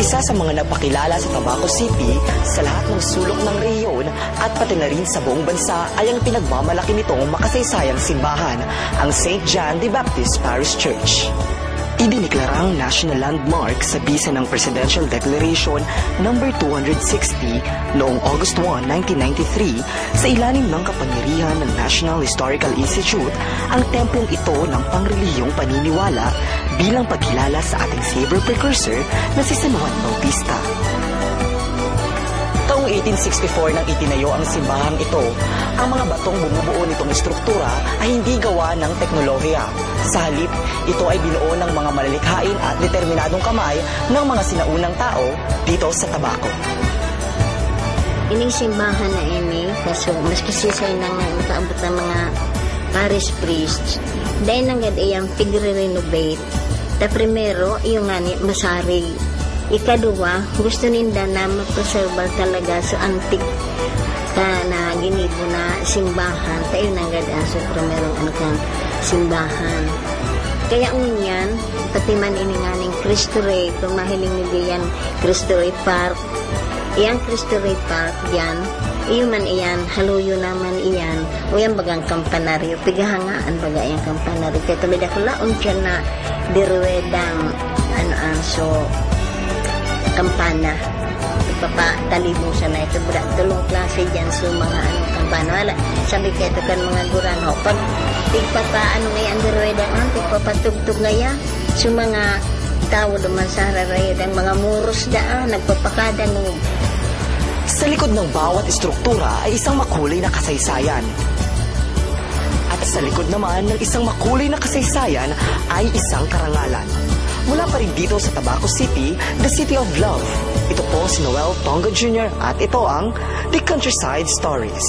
Isa sa mga nagpakilala sa Tabaco City sa lahat ng sulok ng rehiyon at pati na rin sa buong bansa ay ang pinagmamalaki nitong makasaysayang simbahan, ang St. John the Baptist Parish Church. Idiniklarang national landmark sa bisa ng Presidential Declaration No. 260 noong August 1, 1993 sa ilalim ng kapangyarihan ng National Historical Institute ang templong ito ng pangrelihiyong paniniwala bilang pagkilala sa ating Savior Precursor na si San Juan Bautista. Taong 1864 nang itinayo ang simbahang ito, ang mga batong bumubuo nitong estruktura ay hindi gawa ng teknolohiya. Sa halip, ito ay binuo ng mga malilikhain at determinadong kamay ng mga sinaunang tao dito sa Tabaco. Ining simbahan na ini, kaso mas kasisay nang kaabot ng mga parish priests, dahil nang gad iyang pigre-renovate. Ta primero, yung nga ni masarig. Ikaduwa, gusto ninda na mapreserval talaga sa antik na ginibo na simbahan. Tayo nang gad aso primerong ano kang simbahan. Kaya ngunyan, pati man ininganing Cristo Rey, kung mahiling nila yan, Cristo Rey Park. Iyang Cristo Rey Park yan, iyo man iyan, haluyo naman iyan, o yan bagang kampanaryo, pigahangaan baga iyang kampanaryo. Kaya tumida ko laon siya na diruedang so kampana. Ipapatalibong siya na ito, tulong klase dyan so mga kampana. Wala, sabi kayo ito kan mga gurano, pag tigpapaano ngayon diruedang tigpapatugtog ngayon, so mga tao naman sa hararay, mga muros daan, nagpapakadang. Sa likod ng bawat estruktura ay isang makulay na kasaysayan. At sa likod naman ng isang makulay na kasaysayan ay isang karangalan. Mula pa rin dito sa Tabaco City, the City of Love. Ito po si Noel Tonga Jr. at ito ang The Countryside Stories.